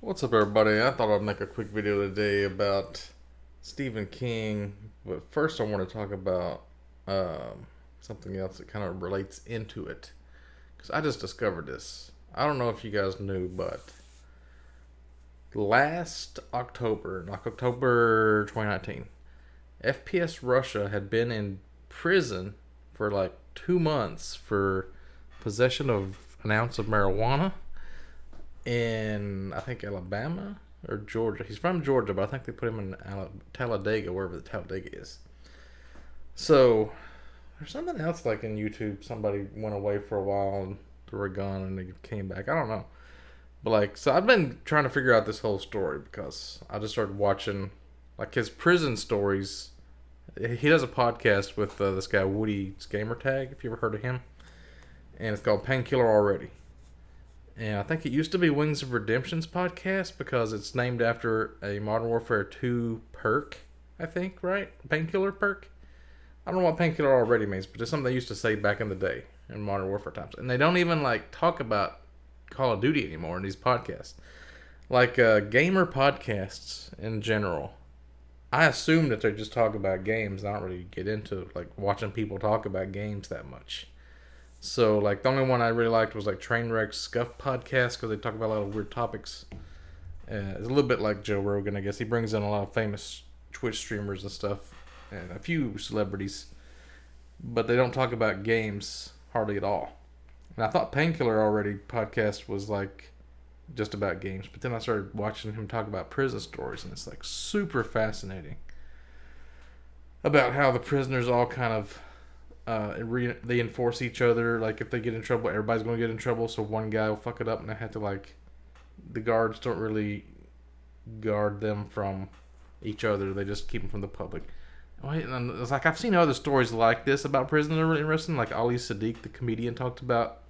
What's up, everybody? I thought I'd make a quick video today about Stephen King, but first I want to talk about something else that kind of relates into it. Because I just discovered this. I don't know if you guys knew, but last October, like October 2019, FPSRussia had been in prison for like 2 months for possession of an ounce of marijuana in, I think, Alabama or Georgia. He's from Georgia, but I think they put him in Talladega, wherever the Talladega is. So there's something else like in YouTube. Somebody went away for a while and threw a gun and they came back. I don't know. But like, so I've been trying to figure out this whole story because I just started watching like his prison stories. He does a podcast with this guy Woody's Gamertag, if you ever heard of him, and it's called Painkiller already. And I think it used to be Wings of Redemption's podcast because it's named after a Modern Warfare 2 perk, I think, right? Painkiller perk? I don't know what Painkiller already means, but it's something they used to say back in the day in Modern Warfare times. And they don't even like talk about Call of Duty anymore in these podcasts. Like gamer podcasts in general, I assume that they just talk about games. I don't really get into like watching people talk about games that much. So, like, the only one I really liked was, like, Trainwreck's Scuff podcast because they talk about a lot of weird topics. It's a little bit like Joe Rogan, I guess. He brings in a lot of famous Twitch streamers and stuff and a few celebrities. But they don't talk about games hardly at all. And I thought Painkiller already podcast was, like, just about games. But then I started watching him talk about prison stories, and it's, like, super fascinating. About how the prisoners all kind of... they enforce each other. Like, if they get in trouble, everybody's going to get in trouble. So one guy will fuck it up, and they have to, like, the guards don't really guard them from each other. They just keep them from the public. And it's like, I've seen other stories like this about prison that are really interesting. Like, Ali Sadiq, the comedian, talked about,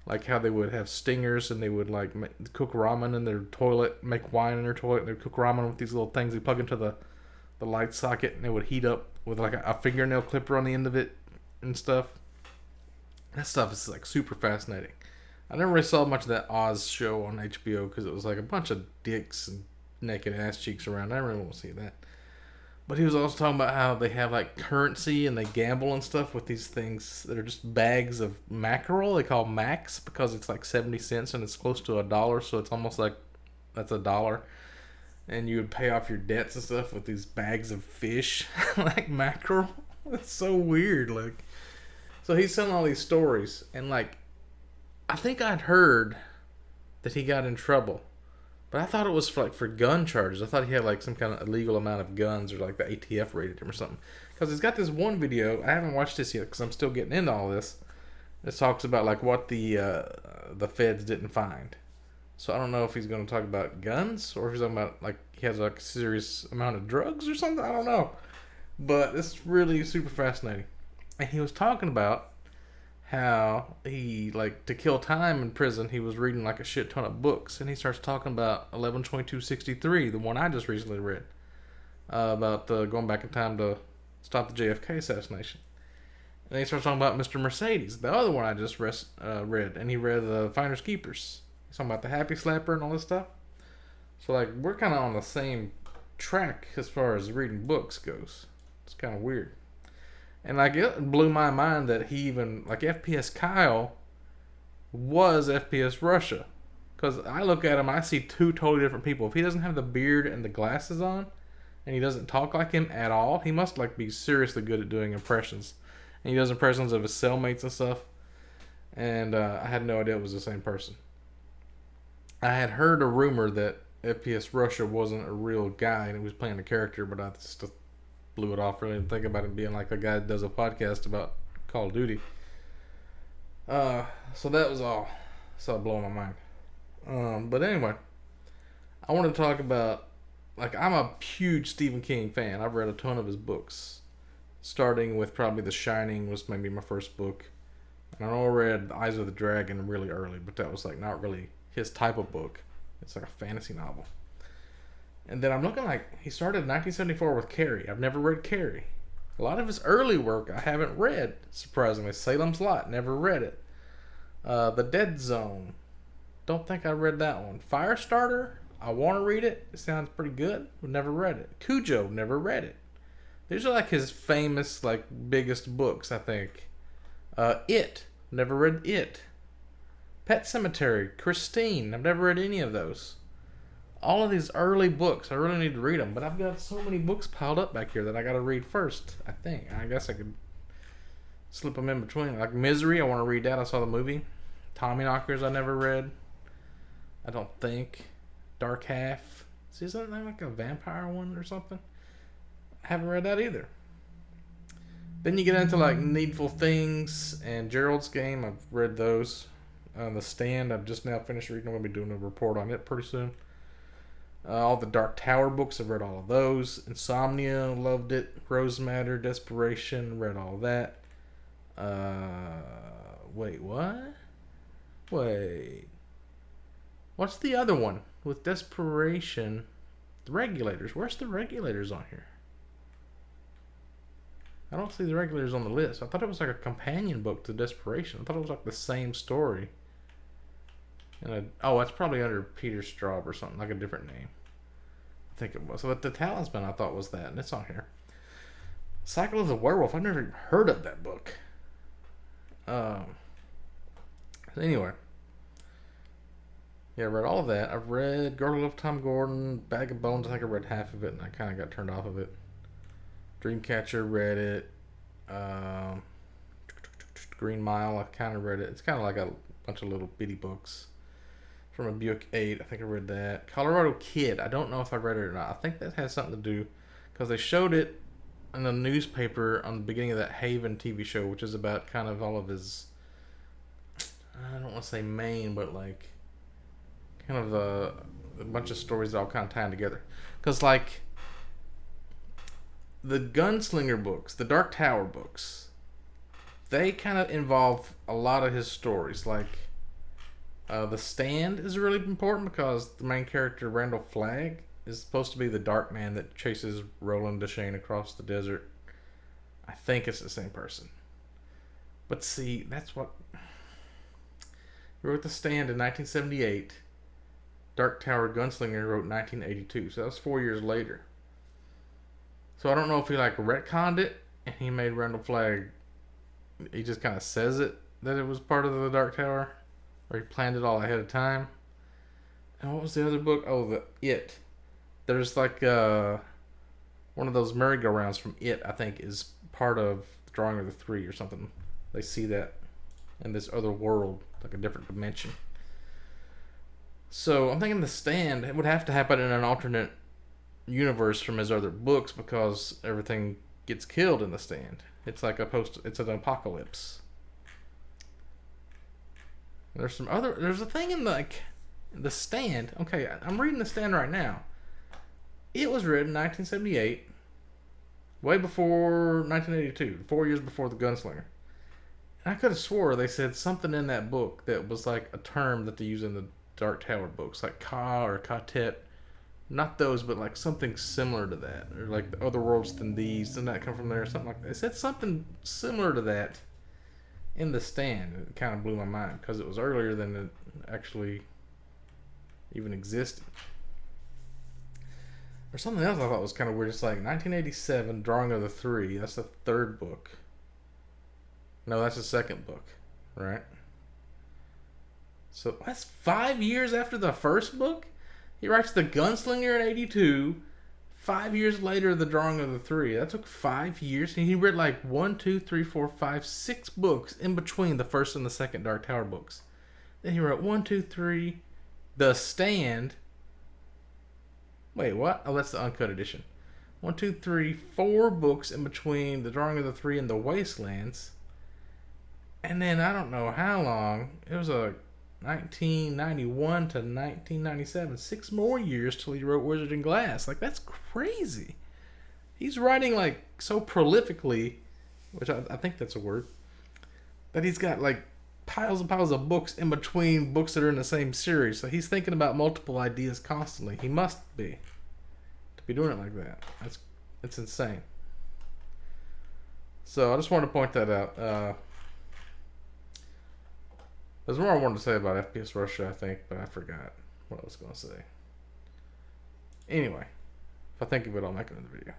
like, how they would have stingers and they would, like, cook ramen in their toilet, make wine in their toilet, and they'd cook ramen with these little things they plug into the light socket, and they would heat up with, like, a fingernail clipper on the end of it and stuff. That stuff is like super fascinating. I never really saw much of that Oz show on HBO because it was like a bunch of dicks and naked ass cheeks around. I really won't see that. But he was also talking about how they have like currency and they gamble and stuff with these things that are just bags of mackerel. They call max because it's like 70 cents and it's close to $1, so it's almost like that's $1. And you would pay off your debts and stuff with these bags of fish like mackerel. It's so weird, like. So he's telling all these stories, and like, I think I'd heard that he got in trouble, but I thought it was for gun charges. I thought he had like some kind of illegal amount of guns, or like the ATF raided him or something. Because he's got this one video. I haven't watched this yet because I'm still getting into all this. It talks about like what the feds didn't find. So I don't know if he's going to talk about guns or if he's talking about like he has like a serious amount of drugs or something. I don't know. But it's really super fascinating. And he was talking about how he, like, to kill time in prison, he was reading, like, a shit ton of books. And he starts talking about 11/22/63, the one I just recently read, about going back in time to stop the JFK assassination. And then he starts talking about Mr. Mercedes, the other one I just read. And he read the Finders Keepers. He's talking about the Happy Slapper and all this stuff. So, like, we're kind of on the same track as far as reading books goes. It's kind of weird. And like it blew my mind that he even, like FPS Kyle was FPSRussia. Because I look at him, I see two totally different people. If he doesn't have the beard and the glasses on, and he doesn't talk like him at all, he must like be seriously good at doing impressions. And he does impressions of his cellmates and stuff. And I had no idea it was the same person. I had heard a rumor that FPSRussia wasn't a real guy and he was playing a character, but I just blew it off. Really didn't think about him being like the guy that does a podcast about Call of Duty. So that was all. So it blew my mind. But anyway, I want to talk about, like, I'm a huge Stephen King fan. I've read a ton of his books, starting with probably The Shining was maybe my first book. And I know I read Eyes of the Dragon really early, but that was like not really his type of book. It's like a fantasy novel. And then I'm looking like he started in 1974 with Carrie. I've never read Carrie. A lot of his early work I haven't read, surprisingly. Salem's Lot, never read it. The Dead Zone, don't think I read that one. Firestarter, I want to read it. It sounds pretty good. But never read it. Cujo, never read it. These are like his famous, like, biggest books, I think. It, never read It. Pet Cemetery, Christine, I've never read any of those. All of these early books, I really need to read them, but I've got so many books piled up back here that I got to read first, I think. I guess I could slip them in between. Like Misery, I want to read that. I saw the movie. Tommyknockers, I never read. I don't think. Dark Half. See, isn't that like a vampire one or something? I haven't read that either. Then you get into like Needful Things and Gerald's Game. I've read those. The Stand, I've just now finished reading. I'm going to be doing a report on it pretty soon. All the Dark Tower books, I've read all of those. Insomnia, loved it. Rose Matter, Desperation, read all that. Wait, what? Wait. What's the other one with Desperation? The Regulators. Where's the Regulators on here? I don't see the Regulators on the list. I thought it was like a companion book to Desperation. I thought it was like the same story. Oh, it's probably under Peter Straub or something, like a different name. I think it was. So the Talisman I thought was that, and it's on here. Cycle of the Werewolf. I've never even heard of that book. Anyway. Yeah, I read all of that. I've read Girl Who Loved Tom Gordon, Bag of Bones. I think I read half of it, and I kind of got turned off of it. Dreamcatcher, read it. Green Mile, I kind of read it. It's kind of like a bunch of little bitty books. From a Buick 8, I think I read that. Colorado Kid, I don't know if I read it or not. I think that has something to do, because they showed it in the newspaper on the beginning of that Haven TV show, which is about kind of all of his, I don't want to say Maine, but like, kind of a bunch of stories that all kind of tie together. Because like, the Gunslinger books, the Dark Tower books, they kind of involve a lot of his stories. Like, The Stand is really important because the main character, Randall Flagg, is supposed to be the dark man that chases Roland Deschain across the desert. I think it's the same person. But see, that's what... He wrote The Stand in 1978. Dark Tower Gunslinger wrote 1982. So that was 4 years later. So I don't know if he like retconned it and he made Randall Flagg... He just kind of says it, that it was part of the Dark Tower. Or he planned it all ahead of time. And what was the other book? Oh, the It. There's like one of those merry-go-rounds from It, I think, is part of the Drawing of the Three or something. They see that in this other world, like a different dimension. So I'm thinking The Stand, it would have to happen in an alternate universe from his other books because everything gets killed in The Stand. It's like it's an apocalypse. There's a thing in like The Stand. Okay, I'm reading The Stand right now. It was written in 1978, way before 1982, 4 years before The Gunslinger. And I could have swore they said something in that book that was like a term that they use in the Dark Tower books, like Ka or Katet. Not those, but like something similar to that. Or like the other worlds than these. Doesn't that come from there? Or something like that. They said something similar to that in The Stand. It kind of blew my mind because it was earlier than it actually even existed. Or something else I thought was kind of weird. It's like 1987, Drawing of the Three. That's the third book. No, that's the second book, right? So that's 5 years after the first book? He writes The Gunslinger in 82. 5 years later, The Drawing of the Three. That took 5 years. And he read like 6 books in between the first and the second Dark Tower books. Then he wrote 1, 2, 3, The Stand. Wait, what? Oh, that's the uncut edition. 1, 2, 3, 4 books in between The Drawing of the Three and The Wastelands. And then I don't know how long. It was a 1991 to 1997. 6 more years till he wrote Wizard and Glass. Like, that's crazy. He's writing, like, so prolifically, which I think that's a word, that he's got, like, piles and piles of books in between books that are in the same series. So he's thinking about multiple ideas constantly. He must be. To be doing it like that. It's insane. So I just wanted to point that out. There's more I wanted to say about FPS Russia, I think, but I forgot what I was going to say. Anyway, if I think of it, I'll make another video.